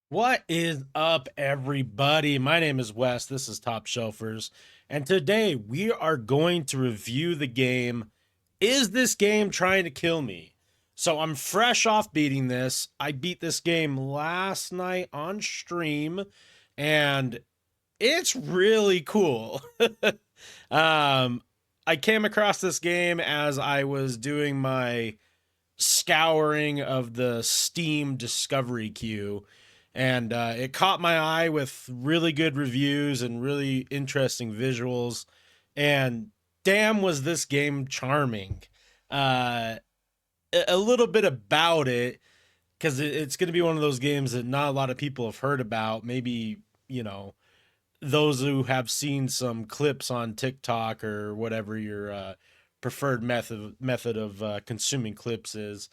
What is up, everybody? My name is Wes. This is Top Shelfers. And today we are going to review the game Is This Game Trying to Kill Me? So I'm fresh off beating this. I beat this game last night on stream, and it's really cool. um, I came across this game as I was doing my scouring of the Steam discovery queue, and it caught my eye with really good reviews and really interesting visuals. And damn, was this game charming! Uh, a little bit about it because it's going to be one of those games that not a lot of people have heard about. Maybe you know those who have seen some clips on TikTok or whatever your preferred method of consuming clips is.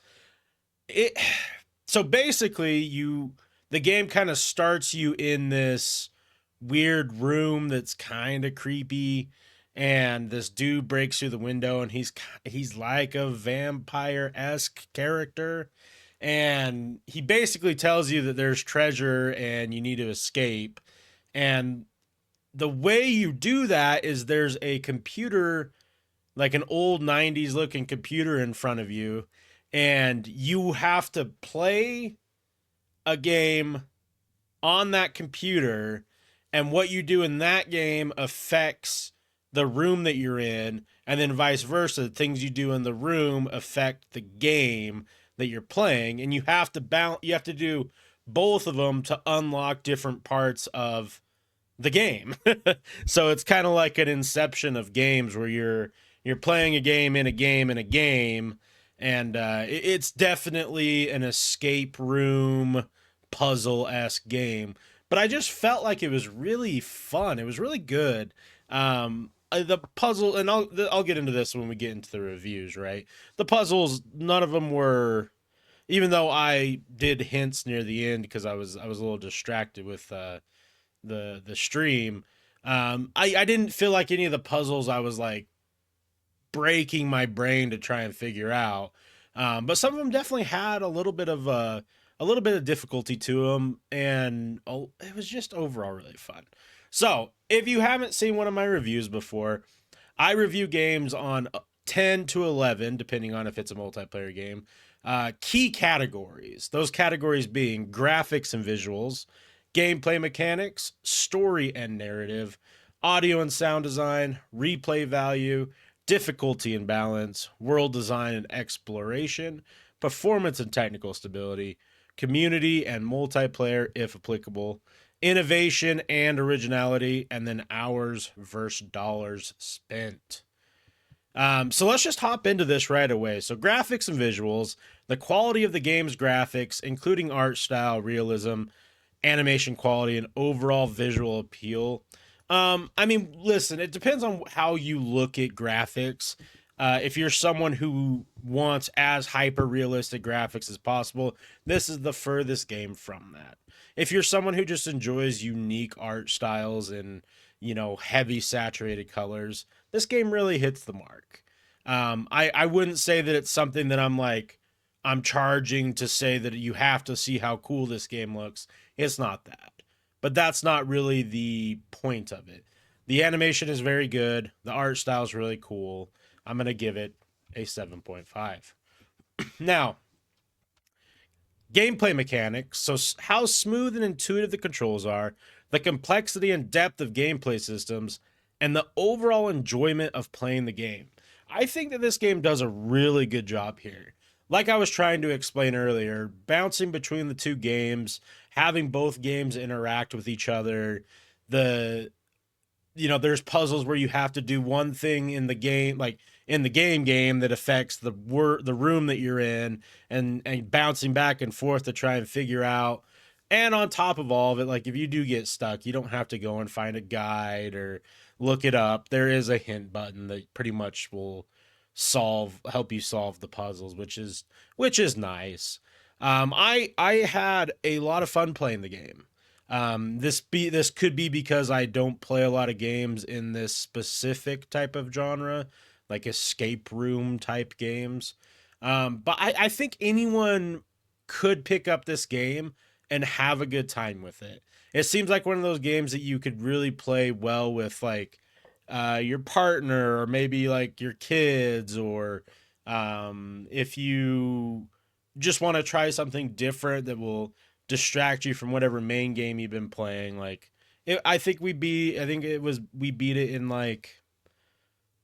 It so basically the game kind of starts you in this weird room that's kind of creepy, and this dude breaks through the window, and he's like a vampire-esque character, and he basically tells you that there's treasure and you need to escape. And the way you do that is there's a computer, like an old 90s looking computer in front of you, and you have to play a game on that computer, and what you do in that game affects the room that you're in, and then vice versa. Things you do in the room affect the game that you're playing, and you have to do both of them to unlock different parts of the game. So it's kind of like an inception of games where you're playing a game in a game in a game, and it's definitely an escape room puzzle-esque game. But I just felt like it was really fun. It was really good. The puzzle, and I'll get into this when we get into the reviews. Right, the puzzles, none of them were. Even though I did hints near the end because I was a little distracted with the stream. I didn't feel like any of the puzzles I was like breaking my brain to try and figure out. But some of them definitely had a little bit of difficulty to them, and it was just overall really fun. So if you haven't seen one of my reviews before, I review games on 10 to 11, depending on if it's a multiplayer game. Key categories, those categories being graphics and visuals, gameplay mechanics, story and narrative, audio and sound design, replay value, difficulty and balance, world design and exploration, performance and technical stability, community and multiplayer if applicable, innovation and originality, and then hours versus dollars spent. So let's just hop into this right away. So, graphics and visuals, the quality of the game's graphics, including art style, realism, animation quality, and overall visual appeal. I mean, listen, it depends on how you look at graphics. If you're someone who wants as hyper realistic graphics as possible, this is the furthest game from that. If you're someone who just enjoys unique art styles and, heavy saturated colors, this game really hits the mark. I wouldn't say that it's something that I'm charging to say that you have to see how cool this game looks. It's not that. But that's not really the point of it. The animation is very good. The art style is really cool. I'm going to give it a 7.5. Now, gameplay mechanics. So, how smooth and intuitive the controls are, the complexity and depth of gameplay systems, and the overall enjoyment of playing the game. I think that this game does a really good job here. Like I was trying to explain earlier, bouncing between the two games, having both games interact with each other, the there's puzzles where you have to do one thing in the game, like in the game that affects the room that you're in, and bouncing back and forth to try and figure out. And on top of all of it, like if you do get stuck, you don't have to go and find a guide or look it up. There is a hint button that pretty much will help you solve the puzzles, which is nice. I had a lot of fun playing the game. This could be because I don't play a lot of games in this specific type of genre, like escape room type games. But I think anyone could pick up this game and have a good time with it. It seems like one of those games that you could really play well with like your partner or maybe like your kids, or if you just want to try something different that will distract you from whatever main game you've been playing. Like I think we beat it in like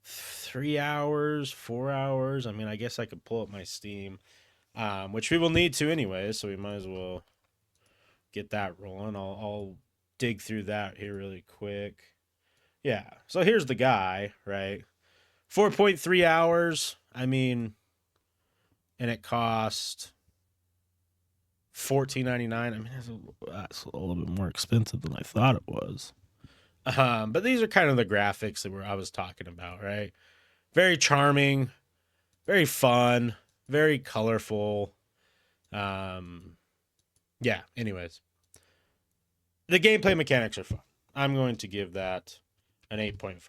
3 hours, 4 hours. I mean, I guess I could pull up my Steam, which we will need to anyway, so we might as well get that rolling. I'll dig through that here really quick. Yeah. So here's the guy, right? 4.3 hours. I mean, and it cost $14.99. I mean, that's a little bit more expensive than I thought it was. But these are kind of the graphics that I was talking about, right? Very charming, very fun, very colorful. Yeah. Anyways, the gameplay mechanics are fun. I'm going to give that an 8.5.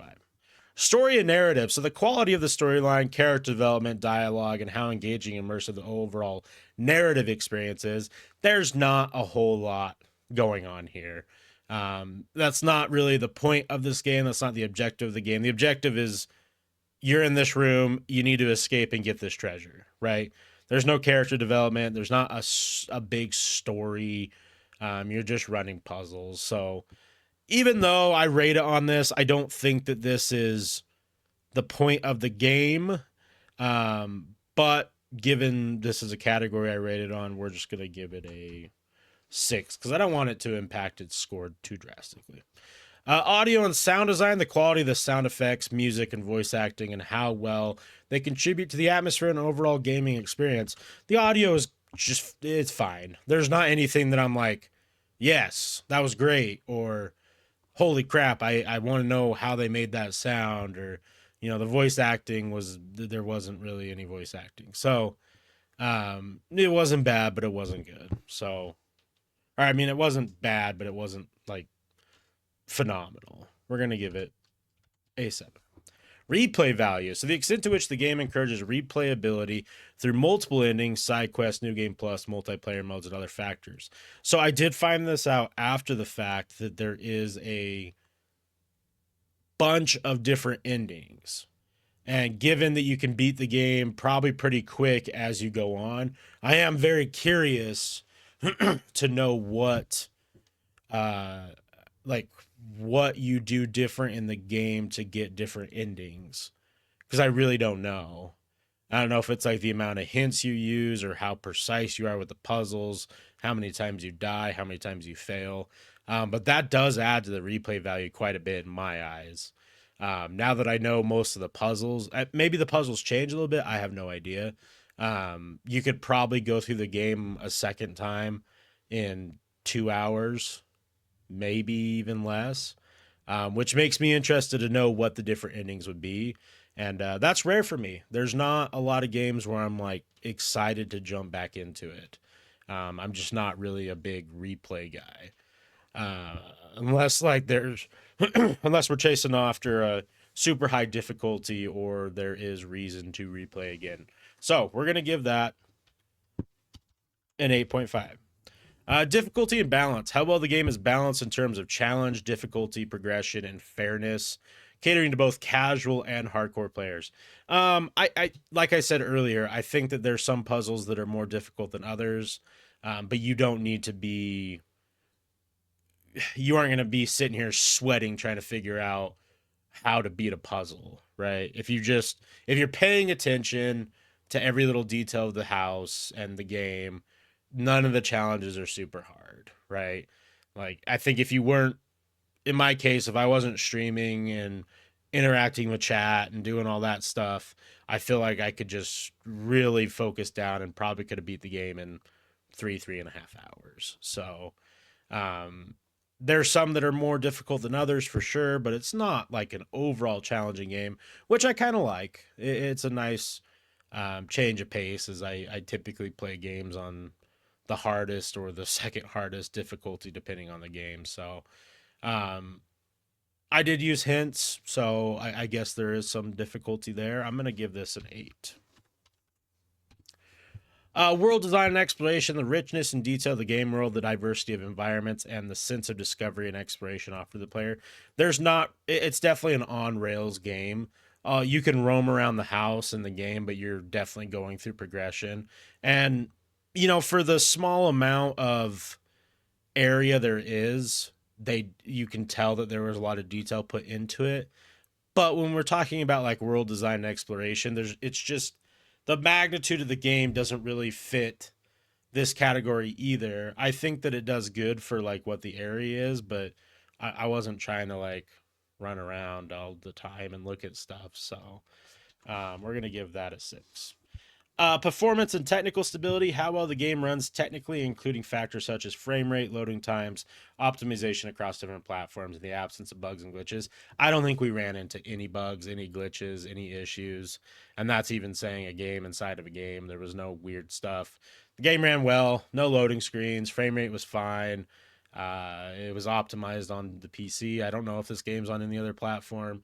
Story and narrative. So the quality of the storyline, character development, dialogue, and how engaging and immersive the overall narrative experience is, there's not a whole lot going on here. That's not really the point of this game. That's not the objective of the game. The objective is you're in this room, you need to escape and get this treasure, right? There's no character development. There's not a big story. You're just running puzzles. So even though I rate it on this, I don't think that this is the point of the game. But given this is a category I rated on, we're just going to give it a 6 because I don't want it to impact its score too drastically. Audio and sound design, the quality of the sound effects, music, and voice acting, and how well they contribute to the atmosphere and overall gaming experience. The audio is it's fine. There's not anything that I'm like, yes, that was great, or holy crap, I want to know how they made that sound, or, the voice acting there wasn't really any voice acting. So, it wasn't bad, but it wasn't good. So, or I mean, it wasn't bad, but it wasn't like phenomenal. We're going to give it a 7. Replay value. So the extent to which the game encourages replayability through multiple endings, side quests, new game plus, multiplayer modes, and other factors. So I did find this out after the fact that there is a bunch of different endings. And given that you can beat the game probably pretty quick as you go on, I am very curious to know what what you do different in the game to get different endings, because I really don't know. I don't know if it's like the amount of hints you use or how precise you are with the puzzles, how many times you die, how many times you fail. But that does add to the replay value quite a bit in my eyes. Now that I know most of the puzzles, maybe the puzzles change a little bit. I have no idea. You could probably go through the game a second time in 2 hours, maybe even less, which makes me interested to know what the different endings would be. And that's rare for me. There's not a lot of games where I'm like excited to jump back into it. I'm just not really a big replay guy. Unless like unless we're chasing after a super high difficulty or there is reason to replay again. So we're going to give that an 8.5. Difficulty and balance. How well the game is balanced in terms of challenge, difficulty, progression, and fairness, catering to both casual and hardcore players. I like I said earlier, I think that there's some puzzles that are more difficult than others, but you don't need to be. You aren't going to be sitting here sweating trying to figure out how to beat a puzzle, right? If you're paying attention to every little detail of the house and the game, none of the challenges are super hard, right? Like, I think if you weren't, in my case, if I wasn't streaming and interacting with chat and doing all that stuff, I feel like I could just really focus down and probably could have beat the game in 3.5 hours. So, there's some that are more difficult than others for sure, but it's not like an overall challenging game, which I kind of like. It's a nice change of pace, as I typically play games on the hardest or the second hardest difficulty depending on the game. So I did use hints, so I guess there is some difficulty there. I'm going to give this an 8. World design and exploration, the richness and detail of the game world, the diversity of environments, and the sense of discovery and exploration offered to the player. There's not, it's definitely an on rails game. You can roam around the house in the game, but you're definitely going through progression. And, for the small amount of area there is, you can tell that there was a lot of detail put into it. But when we're talking about like world design and exploration, it's just the magnitude of the game doesn't really fit this category either. I think that it does good for like what the area is, but I wasn't trying to like run around all the time and look at stuff. So we're gonna give that a 6. Performance and technical stability, how well the game runs technically, including factors such as frame rate, loading times, optimization across different platforms, and the absence of bugs and glitches. I don't think we ran into any bugs, any glitches, any issues. And that's even saying a game inside of a game. There was no weird stuff. The game ran well, no loading screens, frame rate was fine. It was optimized on the PC. I don't know if this game's on any other platform.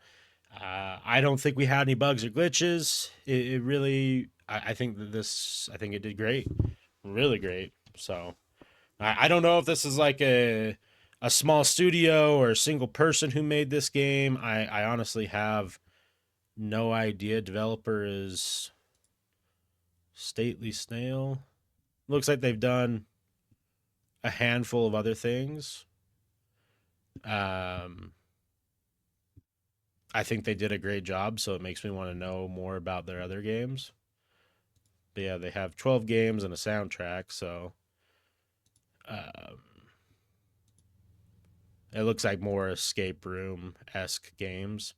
I don't think we had any bugs or glitches. It really, I think I think it did great, really great. So I don't know if this is like a small studio or a single person who made this game. I honestly have no idea. Developer is Stately Snail. Looks like they've done a handful of other things. I think they did a great job, so it makes me want to know more about their other games. But yeah, they have 12 games and a soundtrack, so um, it looks like more escape room esque games.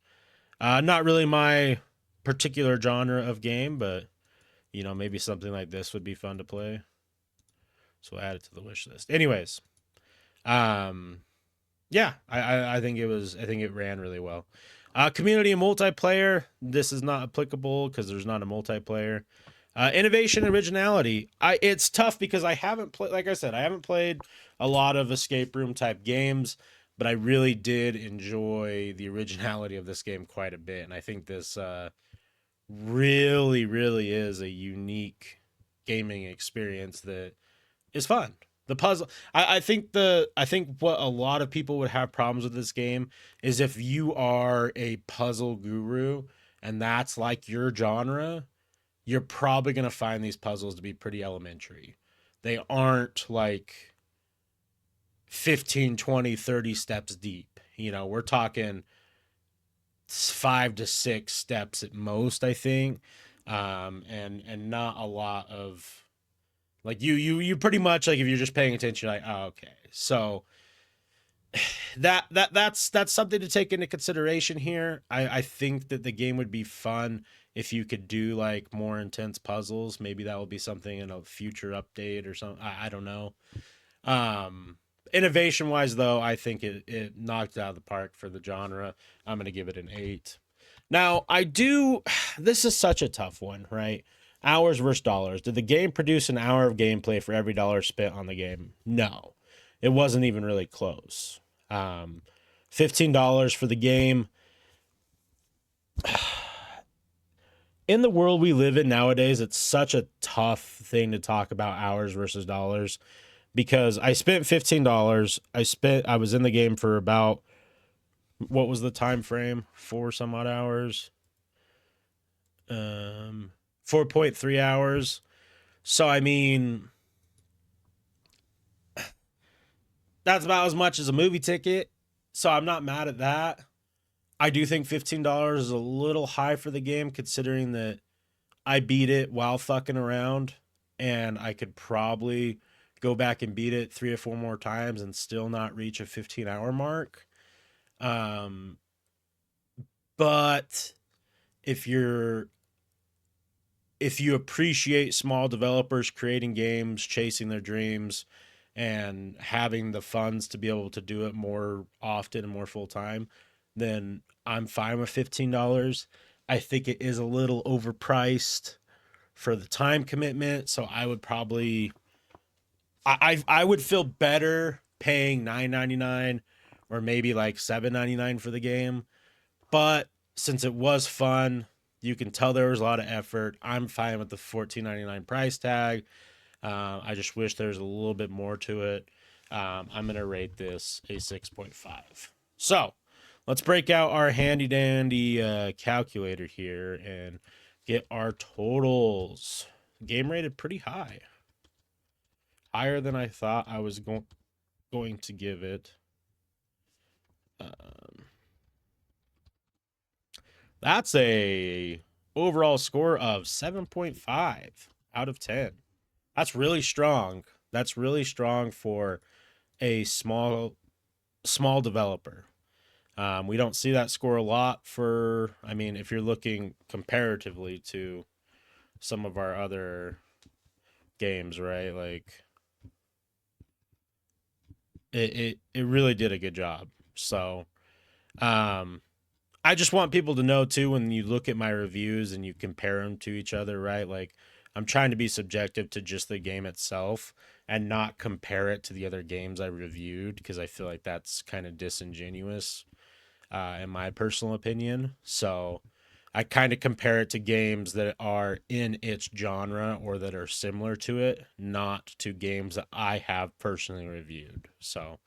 Not really my particular genre of game, but maybe something like this would be fun to play. So we'll add it to the wish list. Anyways, um, yeah, I think it ran really well. Community and multiplayer. This is not applicable because there's not a multiplayer. Innovation and originality. It's tough because I haven't played. Like I said, I haven't played a lot of escape room type games, but I really did enjoy the originality of this game quite a bit, and I think this really, really is a unique gaming experience that is fun. The puzzle, I think what a lot of people would have problems with this game is if you are a puzzle guru and that's like your genre, you're probably going to find these puzzles to be pretty elementary. They aren't like 15, 20, 30 steps deep. We're talking 5 to 6 steps at most, I think. And not a lot of like you pretty much like if you're just paying attention, you're like, oh, okay. So that's something to take into consideration here. I think that the game would be fun if you could do like more intense puzzles. Maybe that will be something in a future update or something. I don't know. Innovation wise though, I think it knocked it out of the park for the genre. I'm gonna give it an 8. Now this is such a tough one, right? Hours versus dollars. Did the game produce an hour of gameplay for every dollar spent on the game? No, it wasn't even really close. $15 for the game. In the world we live in nowadays, it's such a tough thing to talk about hours versus dollars because I spent $15. I was in the game for about, what was the time frame? 4 some odd hours. 4.3 hours. So I mean, that's about as much as a movie ticket. So I'm not mad at that. I do think $15 is a little high for the game considering that I beat it while fucking around and I could probably go back and beat it 3 or 4 more times and still not reach a 15-hour mark. But if you appreciate small developers creating games, chasing their dreams, and having the funds to be able to do it more often and more full time, then I'm fine with $15. I think it is a little overpriced for the time commitment, so I would probably I would feel better paying $9.99 or maybe like $7.99 for the game. But since it was fun, You can tell there was a lot of effort. I'm fine with the $14.99 price tag. I just wish there was a little bit more to it. I'm going to rate this a 6.5. So let's break out our handy dandy calculator here and get our totals. Game rated pretty high. Higher than I thought I was going to give it. That's a overall score of 7.5 out of 10. That's really strong. That's really strong for a small developer. We don't see that score a lot for, I mean, if you're looking comparatively to some of our other games, right? Like it really did a good job. So, um I just want people to know too when you look at my reviews and you compare them to each other, right? Like I'm trying to be subjective to just the game itself and not compare it to the other games I reviewed because I feel like that's kind of disingenuous in my personal opinion. So I kind of compare it to games that are in its genre or that are similar to it, not to games that I have personally reviewed. So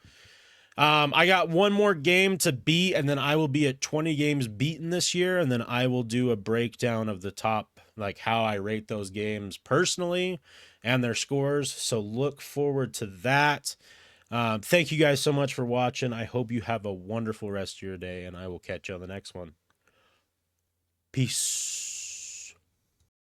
I got one more game to beat, and then I will be at 20 games beaten this year, and then I will do a breakdown of the top, like how I rate those games personally and their scores. So look forward to that. Thank you guys so much for watching. I hope you have a wonderful rest of your day, and I will catch you on the next one. Peace.